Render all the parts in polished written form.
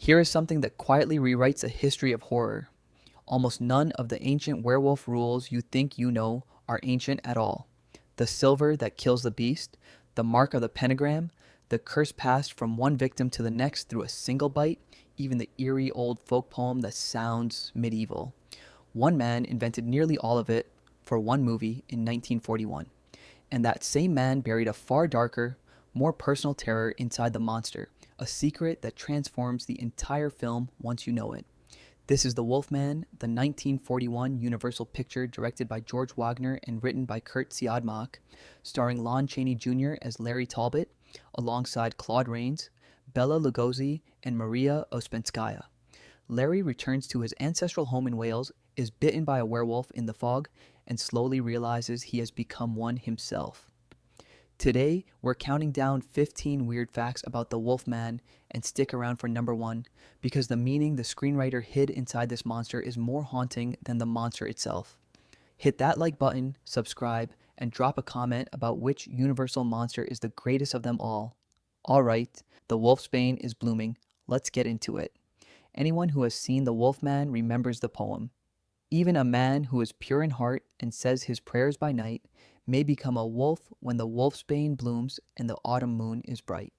Here is something that quietly rewrites the history of horror. Almost none of the ancient werewolf rules you think you know are ancient at all. The silver that kills the beast, the mark of the pentagram, the curse passed from one victim to the next through a single bite, even the eerie old folk poem that sounds medieval. One man invented nearly all of it for one movie in 1941, and that same man buried a far darker, more personal terror inside the monster, a secret that transforms the entire film once you know it. This is The Wolfman, the 1941 Universal picture directed by George Wagner and written by Curt Siodmak, starring Lon Chaney Jr. as Larry Talbot, alongside Claude Rains, Bela Lugosi, and Maria Ouspenskaya. Larry returns to his ancestral home in Wales, is bitten by a werewolf in the fog, and slowly realizes he has become one himself. Today, we're counting down 15 weird facts about the Wolfman, and stick around for number one, because the meaning the screenwriter hid inside this monster is more haunting than the monster itself. Hit that like button, subscribe, and drop a comment about which universal monster is the greatest of them all. Alright, the wolfsbane is blooming. Let's get into it. Anyone who has seen the Wolfman remembers the poem. Even a man who is pure in heart and says his prayers by night may become a wolf when the wolfsbane blooms and the autumn moon is bright.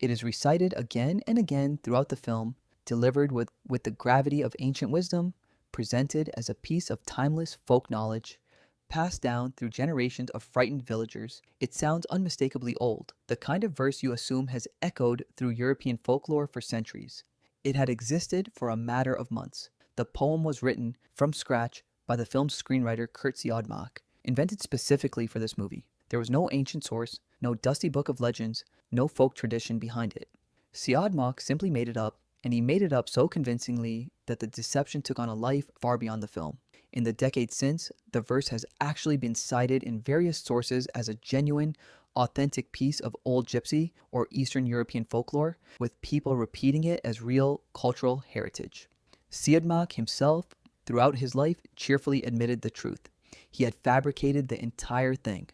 It is recited again and again throughout the film, delivered with the gravity of ancient wisdom, presented as a piece of timeless folk knowledge, passed down through generations of frightened villagers. It sounds unmistakably old, the kind of verse you assume has echoed through European folklore for centuries. It had existed for a matter of months. The poem was written from scratch by the film's screenwriter Curt Siodmak, invented specifically for this movie. There was no ancient source, no dusty book of legends, no folk tradition behind it. Siodmak simply made it up, and he made it up so convincingly that the deception took on a life far beyond the film. In the decades since, the verse has actually been cited in various sources as a genuine, authentic piece of old gypsy or Eastern European folklore, with people repeating it as real cultural heritage. Siodmak himself, throughout his life, cheerfully admitted the truth. He had fabricated the entire thing.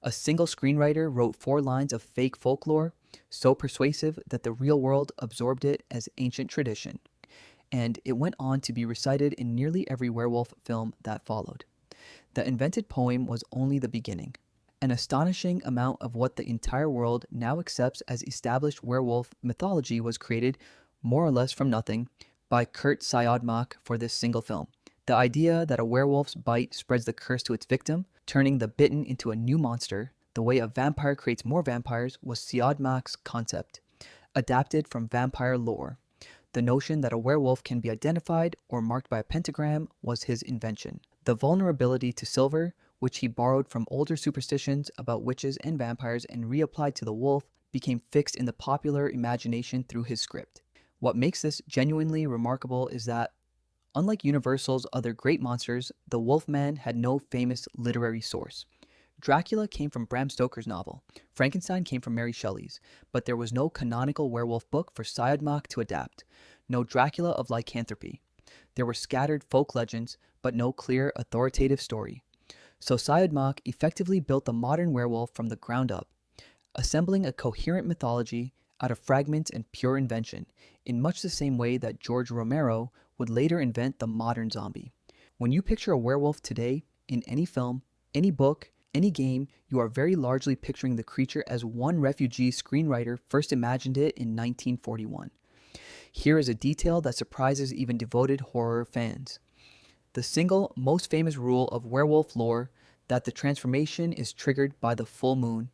A single screenwriter wrote 4 lines of fake folklore, so persuasive that the real world absorbed it as ancient tradition, and it went on to be recited in nearly every werewolf film that followed. The invented poem was only the beginning. An astonishing amount of what the entire world now accepts as established werewolf mythology was created, more or less from nothing, by Curt Siodmak for this single film. The idea that a werewolf's bite spreads the curse to its victim, turning the bitten into a new monster, the way a vampire creates more vampires, was Siodmak's concept, adapted from vampire lore. The notion that a werewolf can be identified or marked by a pentagram was his invention. The vulnerability to silver, which he borrowed from older superstitions about witches and vampires and reapplied to the wolf, became fixed in the popular imagination through his script. What makes this genuinely remarkable is that, unlike Universal's other great monsters, the Wolfman had no famous literary source. Dracula came from Bram Stoker's novel, Frankenstein came from Mary Shelley's, but there was no canonical werewolf book for Siodmak to adapt, no Dracula of lycanthropy. There were scattered folk legends, but no clear authoritative story. So Siodmak effectively built the modern werewolf from the ground up, assembling a coherent mythology out of fragments and pure invention, in much the same way that George Romero would later invent the modern zombie. When you picture a werewolf today, in any film, any book, any game, you are very largely picturing the creature as one refugee screenwriter first imagined it in 1941. Here is a detail that surprises even devoted horror fans. The single most famous rule of werewolf lore, that the transformation is triggered by the full moon,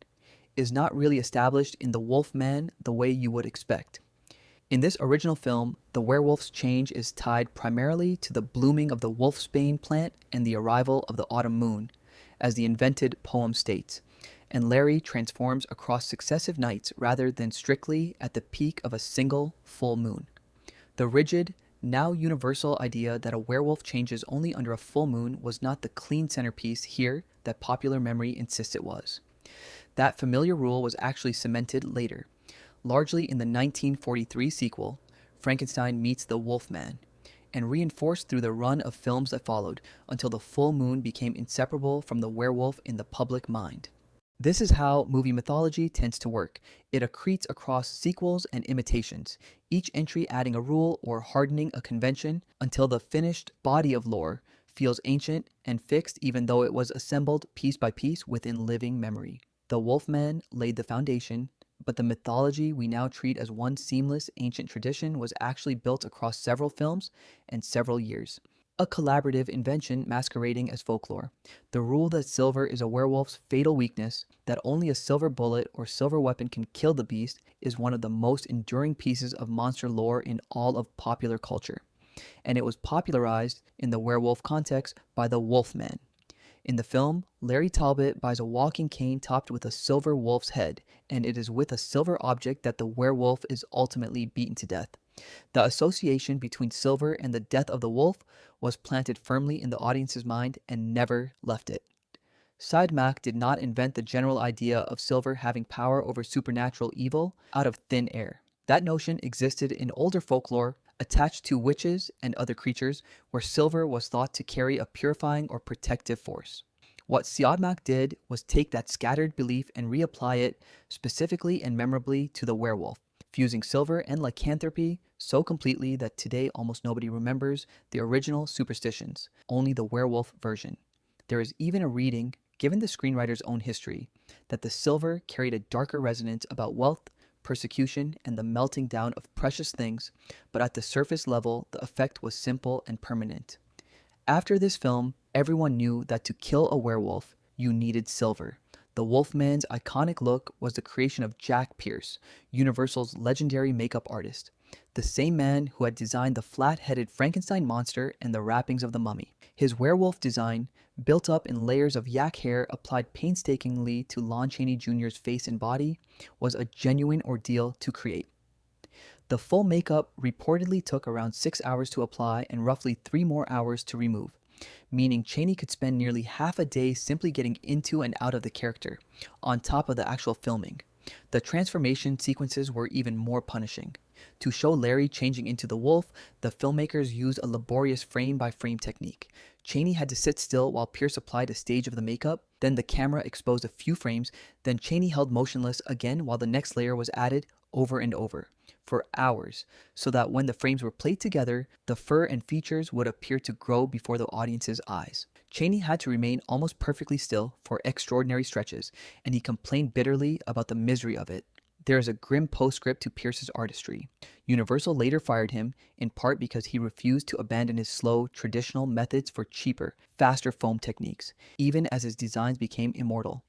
is not really established in the Wolfman the way you would expect. In this original film, the werewolf's change is tied primarily to the blooming of the wolfsbane plant and the arrival of the autumn moon, as the invented poem states, and Larry transforms across successive nights rather than strictly at the peak of a single full moon. The rigid, now universal idea that a werewolf changes only under a full moon was not the clean centerpiece here that popular memory insists it was. That familiar rule was actually cemented later, largely in the 1943 sequel, Frankenstein Meets the Wolfman, and reinforced through the run of films that followed until the full moon became inseparable from the werewolf in the public mind. This is how movie mythology tends to work. It accretes across sequels and imitations, each entry adding a rule or hardening a convention until the finished body of lore feels ancient and fixed even though it was assembled piece by piece within living memory. The Wolfman laid the foundation, but the mythology we now treat as one seamless ancient tradition was actually built across several films and several years. A collaborative invention masquerading as folklore. The rule that silver is a werewolf's fatal weakness, that only a silver bullet or silver weapon can kill the beast, is one of the most enduring pieces of monster lore in all of popular culture. And it was popularized in the werewolf context by the Wolfman. In the film, Larry Talbot buys a walking cane topped with a silver wolf's head, and it is with a silver object that the werewolf is ultimately beaten to death. The association between silver and the death of the wolf was planted firmly in the audience's mind and never left it. Siodmak did not invent the general idea of silver having power over supernatural evil out of thin air. That notion existed in older folklore attached to witches and other creatures where silver was thought to carry a purifying or protective force. What Siodmak did was take that scattered belief and reapply it specifically and memorably to the werewolf, fusing silver and lycanthropy so completely that today almost nobody remembers the original superstitions, only the werewolf version. There is even a reading, given the screenwriter's own history, that the silver carried a darker resonance about wealth, persecution, and the melting down of precious things, but at the surface level, the effect was simple and permanent. After this film, everyone knew that to kill a werewolf, you needed silver. The Wolfman's iconic look was the creation of Jack Pierce, Universal's legendary makeup artist, the same man who had designed the flat-headed Frankenstein monster and the wrappings of the mummy. His werewolf design, built up in layers of yak hair applied painstakingly to Lon Chaney Jr.'s face and body, was a genuine ordeal to create. The full makeup reportedly took around 6 hours to apply and roughly 3 more hours to remove, meaning Chaney could spend nearly half a day simply getting into and out of the character, on top of the actual filming. The transformation sequences were even more punishing. To show Larry changing into the wolf, the filmmakers used a laborious frame-by-frame technique. Chaney had to sit still while Pierce applied a stage of the makeup, then the camera exposed a few frames, then Chaney held motionless again while the next layer was added over and over, for hours, so that when the frames were played together, the fur and features would appear to grow before the audience's eyes. Chaney had to remain almost perfectly still for extraordinary stretches, and he complained bitterly about the misery of it. There is a grim postscript to Pierce's artistry. Universal later fired him, in part because he refused to abandon his slow, traditional methods for cheaper, faster foam techniques, even as his designs became immortal.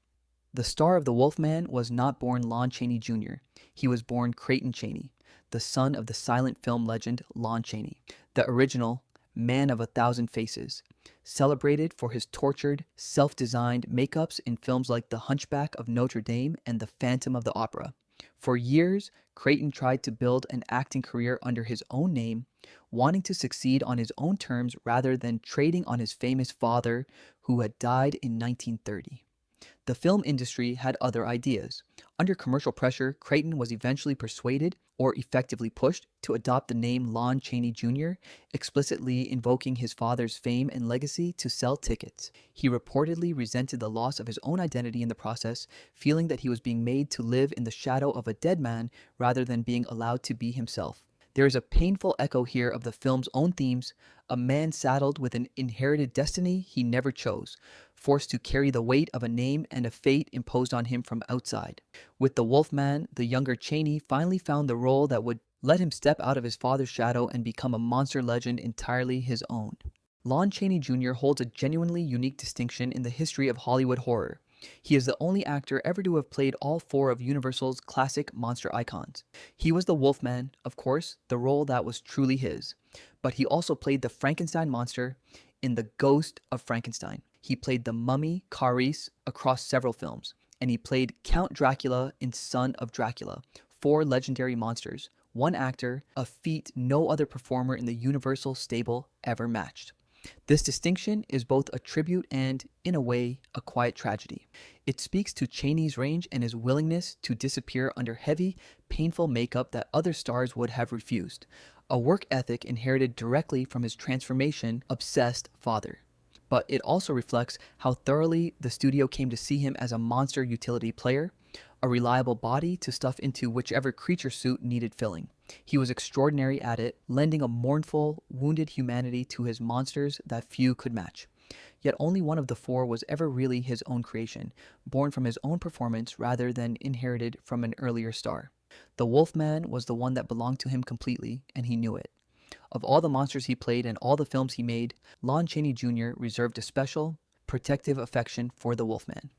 The star of the Wolfman was not born Lon Chaney Jr. He was born Creighton Chaney, the son of the silent film legend Lon Chaney, the original Man of a Thousand Faces, celebrated for his tortured, self-designed makeups in films like The Hunchback of Notre Dame and The Phantom of the Opera. For years, Creighton tried to build an acting career under his own name, wanting to succeed on his own terms rather than trading on his famous father, who had died in 1930. The film industry had other ideas. Under commercial pressure, Creighton was eventually persuaded, or effectively pushed, to adopt the name Lon Chaney Jr., explicitly invoking his father's fame and legacy to sell tickets. He reportedly resented the loss of his own identity in the process, feeling that he was being made to live in the shadow of a dead man rather than being allowed to be himself. There is a painful echo here of the film's own themes, a man saddled with an inherited destiny he never chose, forced to carry the weight of a name and a fate imposed on him from outside. With the Wolfman, the younger Chaney finally found the role that would let him step out of his father's shadow and become a monster legend entirely his own. Lon Chaney Jr. holds a genuinely unique distinction in the history of Hollywood horror. He is the only actor ever to have played all 4 of Universal's classic monster icons. He was the Wolfman, of course, the role that was truly his. But he also played the Frankenstein monster in The Ghost of Frankenstein. He played the mummy Caris across several films. And he played Count Dracula in Son of Dracula, 4 legendary monsters. One actor, a feat no other performer in the Universal stable ever matched. This distinction is both a tribute and, in a way, a quiet tragedy. It speaks to Chaney's range and his willingness to disappear under heavy, painful makeup that other stars would have refused, a work ethic inherited directly from his transformation-obsessed father. but it also reflects how thoroughly the studio came to see him as a monster utility player, a reliable body to stuff into whichever creature suit needed filling. He was extraordinary at it, lending a mournful, wounded humanity to his monsters that few could match. Yet only one of the four was ever really his own creation, born from his own performance rather than inherited from an earlier star. The Wolfman was the one that belonged to him completely, and he knew it. Of all the monsters he played and all the films he made, Lon Chaney Jr. reserved a special, protective affection for the Wolfman.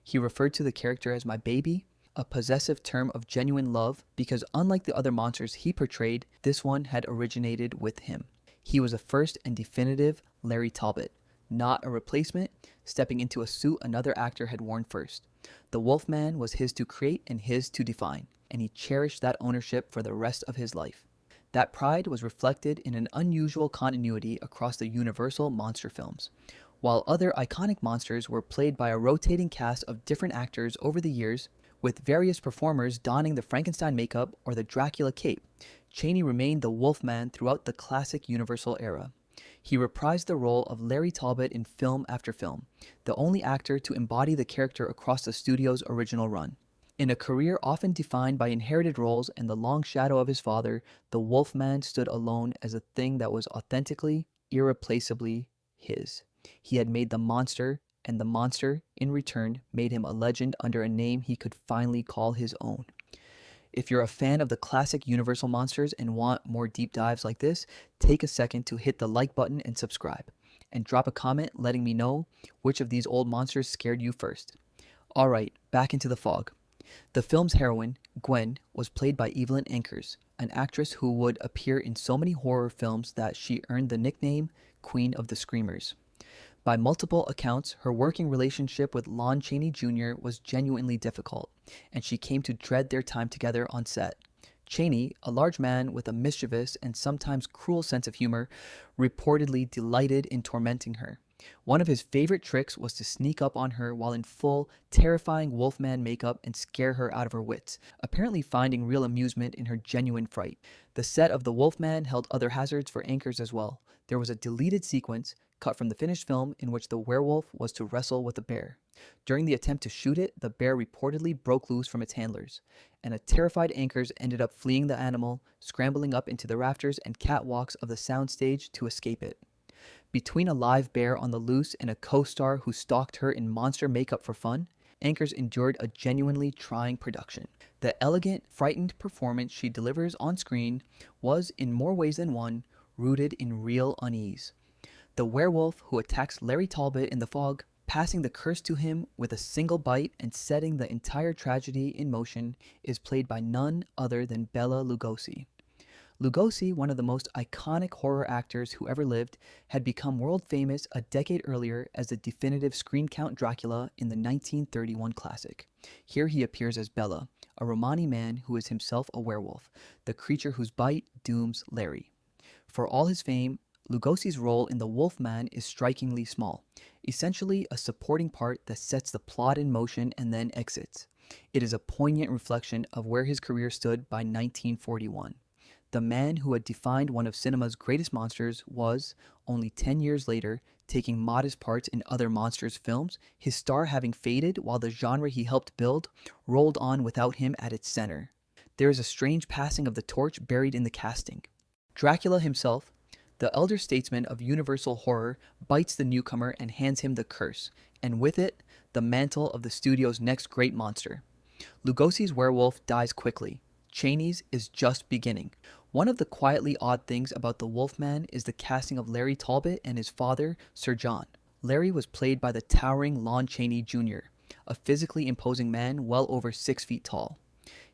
He referred to the character as my baby, a possessive term of genuine love because unlike the other monsters he portrayed, this one had originated with him. He was a first and definitive Larry Talbot, not a replacement, stepping into a suit another actor had worn first. The Wolfman was his to create and his to define, and he cherished that ownership for the rest of his life. That pride was reflected in an unusual continuity across the Universal monster films. While other iconic monsters were played by a rotating cast of different actors over the years, with various performers donning the Frankenstein makeup or the Dracula cape, Chaney remained the Wolfman throughout the classic Universal era. He reprised the role of Larry Talbot in film after film, the only actor to embody the character across the studio's original run. In a career often defined by inherited roles and the long shadow of his father, the Wolfman stood alone as a thing that was authentically, irreplaceably his. He had made the monster, and the monster, in return, made him a legend under a name he could finally call his own. If you're a fan of the classic Universal monsters and want more deep dives like this, take a second to hit the like button and subscribe, and drop a comment letting me know which of these old monsters scared you first. Alright, back into the fog. The film's heroine, Gwen, was played by Evelyn Ankers, an actress who would appear in so many horror films that she earned the nickname Queen of the Screamers. By multiple accounts, her working relationship with Lon Chaney Jr. was genuinely difficult, and she came to dread their time together on set. Chaney, a large man with a mischievous and sometimes cruel sense of humor, reportedly delighted in tormenting her. One of his favorite tricks was to sneak up on her while in full, terrifying Wolfman makeup and scare her out of her wits, apparently finding real amusement in her genuine fright. The set of the Wolfman held other hazards for Ankers as well. There was a deleted sequence, cut from the finished film, in which the werewolf was to wrestle with a bear. During the attempt to shoot it, the bear reportedly broke loose from its handlers, and a terrified Ankers ended up fleeing the animal, scrambling up into the rafters and catwalks of the soundstage to escape it. Between a live bear on the loose and a co-star who stalked her in monster makeup for fun, Ankers endured a genuinely trying production. The elegant, frightened performance she delivers on screen was, in more ways than one, rooted in real unease. The werewolf who attacks Larry Talbot in the fog, passing the curse to him with a single bite and setting the entire tragedy in motion, is played by none other than Bela Lugosi. Lugosi, one of the most iconic horror actors who ever lived, had become world famous a decade earlier as the definitive screen count Dracula in the 1931 classic. Here he appears as Bela, a Romani man who is himself a werewolf, the creature whose bite dooms Larry. For all his fame, Lugosi's role in The Wolfman is strikingly small, essentially a supporting part that sets the plot in motion and then exits. It is a poignant reflection of where his career stood by 1941. The man who had defined one of cinema's greatest monsters was, only 10 years later, taking modest parts in other monsters films, his star having faded while the genre he helped build rolled on without him at its center. There is a strange passing of the torch buried in the casting. Dracula himself, the elder statesman of Universal horror, bites the newcomer and hands him the curse, and with it, the mantle of the studio's next great monster. Lugosi's werewolf dies quickly. Chaney's is just beginning. One of the quietly odd things about The Wolfman is the casting of Larry Talbot and his father, Sir John. Larry was played by the towering Lon Chaney Jr., a physically imposing man well over 6 feet tall.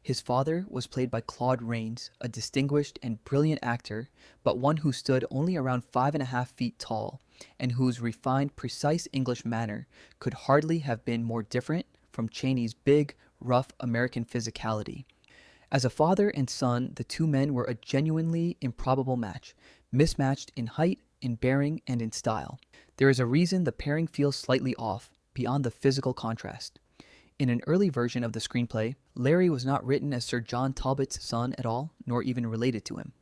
His father was played by Claude Rains, a distinguished and brilliant actor, but one who stood only around 5.5 feet tall, and whose refined, precise English manner could hardly have been more different from Chaney's big, rough American physicality. As a father and son, the two men were a genuinely improbable match, mismatched in height, in bearing, and in style. There is a reason the pairing feels slightly off, beyond the physical contrast. In an early version of the screenplay, Larry was not written as Sir John Talbot's son at all, nor even related to him.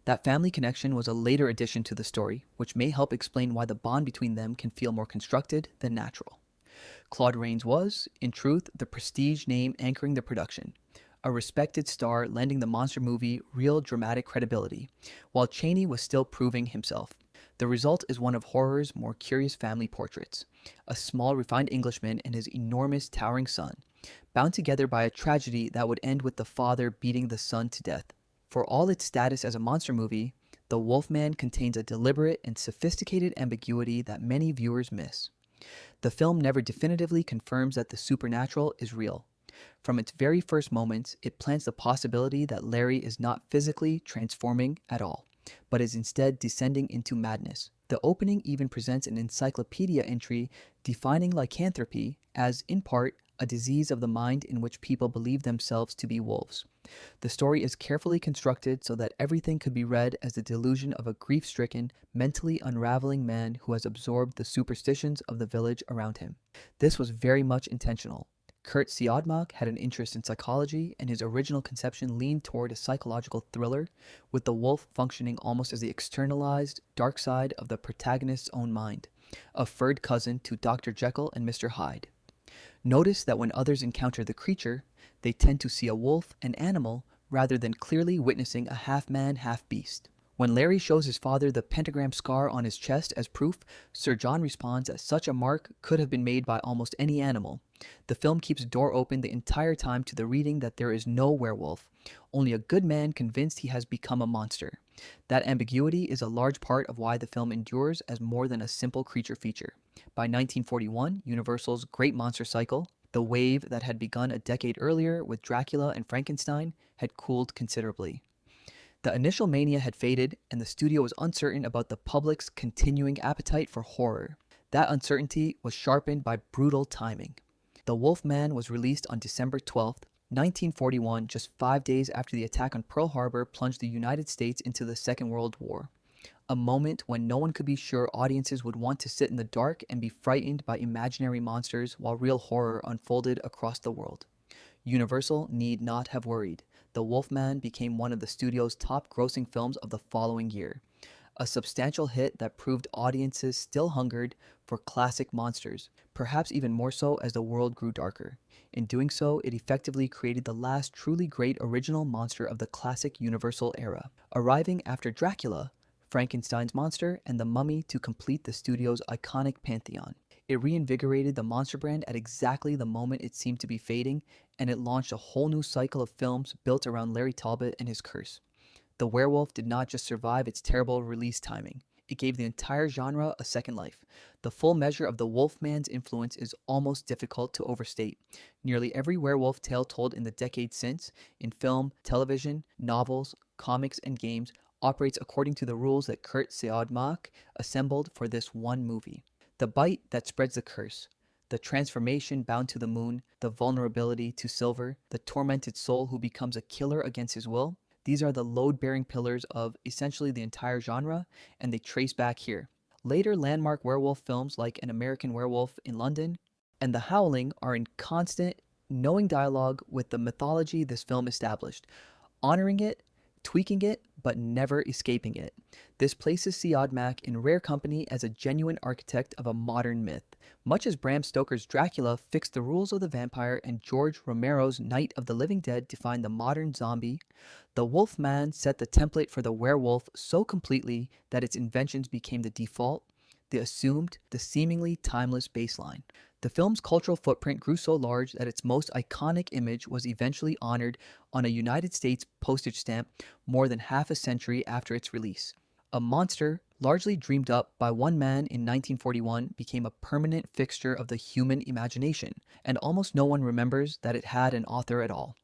That family connection was a later addition to the story, which may help explain why the bond between them can feel more constructed than natural. Claude Rains was, in truth, the prestige name anchoring the production, a respected star lending the monster movie real dramatic credibility, while Chaney was still proving himself. The result is one of horror's more curious family portraits, a small refined Englishman and his enormous towering son, bound together by a tragedy that would end with the father beating the son to death. For all its status as a monster movie, The Wolfman contains a deliberate and sophisticated ambiguity that many viewers miss. The film never definitively confirms that the supernatural is real. From its very first moments, it plants the possibility that Larry is not physically transforming at all, but is instead descending into madness. The opening even presents an encyclopedia entry defining lycanthropy as, in part, a disease of the mind in which people believe themselves to be wolves. The story is carefully constructed so that everything could be read as the delusion of a grief-stricken, mentally unraveling man who has absorbed the superstitions of the village around him. This was very much intentional. Curt Siodmak had an interest in psychology, and his original conception leaned toward a psychological thriller, with the wolf functioning almost as the externalized, dark side of the protagonist's own mind, a furred cousin to Dr. Jekyll and Mr. Hyde. Notice that when others encounter the creature, they tend to see a wolf, an animal, rather than clearly witnessing a half-man, half-beast. When Larry shows his father the pentagram scar on his chest as proof, Sir John responds that such a mark could have been made by almost any animal. The film keeps the door open the entire time to the reading that there is no werewolf, only a good man convinced he has become a monster. That ambiguity is a large part of why the film endures as more than a simple creature feature. By 1941, Universal's Great Monster Cycle, the wave that had begun a decade earlier with Dracula and Frankenstein, had cooled considerably. The initial mania had faded, and the studio was uncertain about the public's continuing appetite for horror. That uncertainty was sharpened by brutal timing. The Wolfman was released on December 12th, 1941, just 5 days after the attack on Pearl Harbor plunged the United States into the Second World War. A moment when no one could be sure audiences would want to sit in the dark and be frightened by imaginary monsters while real horror unfolded across the world. Universal need not have worried. The Wolfman became one of the studio's top-grossing films of the following year, a substantial hit that proved audiences still hungered for classic monsters, perhaps even more so as the world grew darker. In doing so, it effectively created the last truly great original monster of the classic Universal era, arriving after Dracula, Frankenstein's monster, and The Mummy to complete the studio's iconic pantheon. It reinvigorated the monster brand at exactly the moment it seemed to be fading, and it launched a whole new cycle of films built around Larry Talbot and his curse. The Werewolf did not just survive its terrible release timing. It gave the entire genre a second life. The full measure of the Wolfman's influence is almost difficult to overstate. Nearly every werewolf tale told in the decades since, in film, television, novels, comics, and games, operates according to the rules that Curt Siodmak assembled for this one movie. The bite that spreads the curse, the transformation bound to the moon, the vulnerability to silver, the tormented soul who becomes a killer against his will, these are the load-bearing pillars of essentially the entire genre, and they trace back here. Later landmark werewolf films like An American Werewolf in London and The Howling are in constant, knowing dialogue with the mythology this film established, honoring it, tweaking it, but never escaping it. This places Siodmak in rare company as a genuine architect of a modern myth. Much as Bram Stoker's Dracula fixed the rules of the vampire and George Romero's Night of the Living Dead defined the modern zombie, the Wolfman set the template for the werewolf so completely that its inventions became the default, the assumed, the seemingly timeless baseline. The film's cultural footprint grew so large that its most iconic image was eventually honored on a United States postage stamp more than half a century after its release. A monster, largely dreamed up by one man in 1941, became a permanent fixture of the human imagination, and almost no one remembers that it had an author at all.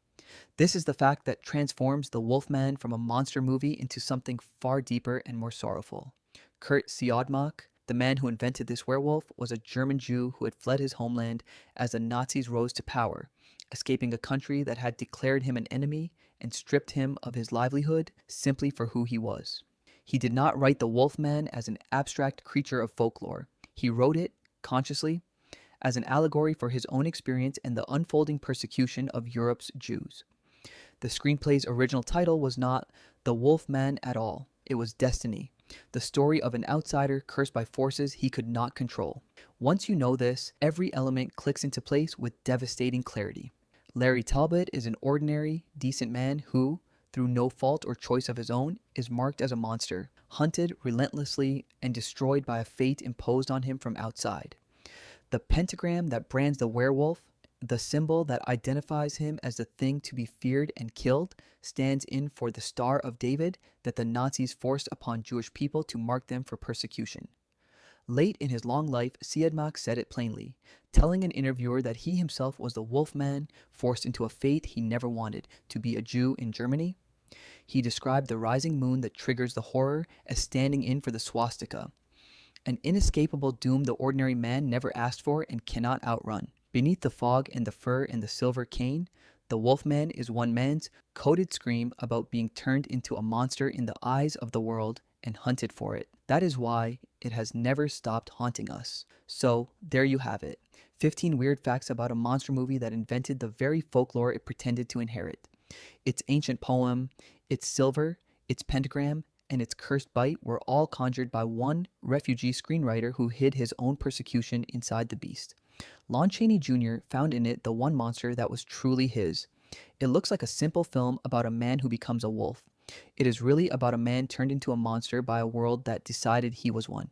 This is the fact that transforms The Wolfman from a monster movie into something far deeper and more sorrowful. Curt Siodmak, the man who invented this werewolf, was a German Jew who had fled his homeland as the Nazis rose to power, escaping a country that had declared him an enemy and stripped him of his livelihood simply for who he was. He did not write the Wolfman as an abstract creature of folklore. He wrote it, consciously, as an allegory for his own experience and the unfolding persecution of Europe's Jews. The screenplay's original title was not The Wolfman at all. It was destiny, the story of an outsider cursed by forces he could not control. Once you know this, every element clicks into place with devastating clarity. Larry Talbot is an ordinary, decent man who, through no fault or choice of his own, is marked as a monster, hunted relentlessly and destroyed by a fate imposed on him from outside. The pentagram that brands the werewolf, the symbol that identifies him as the thing to be feared and killed, stands in for the Star of David that the Nazis forced upon Jewish people to mark them for persecution. Late in his long life, Siodmak said it plainly, telling an interviewer that he himself was the wolfman forced into a fate he never wanted, to be a Jew in Germany. He described the rising moon that triggers the horror as standing in for the swastika, an inescapable doom the ordinary man never asked for and cannot outrun. Beneath the fog and the fur and the silver cane, the wolfman is one man's coded scream about being turned into a monster in the eyes of the world and hunted for it. That is why it has never stopped haunting us. So, there you have it. 15 weird facts about a monster movie that invented the very folklore it pretended to inherit. Its ancient poem, its silver, its pentagram, and its cursed bite were all conjured by one refugee screenwriter who hid his own persecution inside the beast. Lon Chaney Jr. found in it the one monster that was truly his. It looks like a simple film about a man who becomes a wolf. It is really about a man turned into a monster by a world that decided he was one.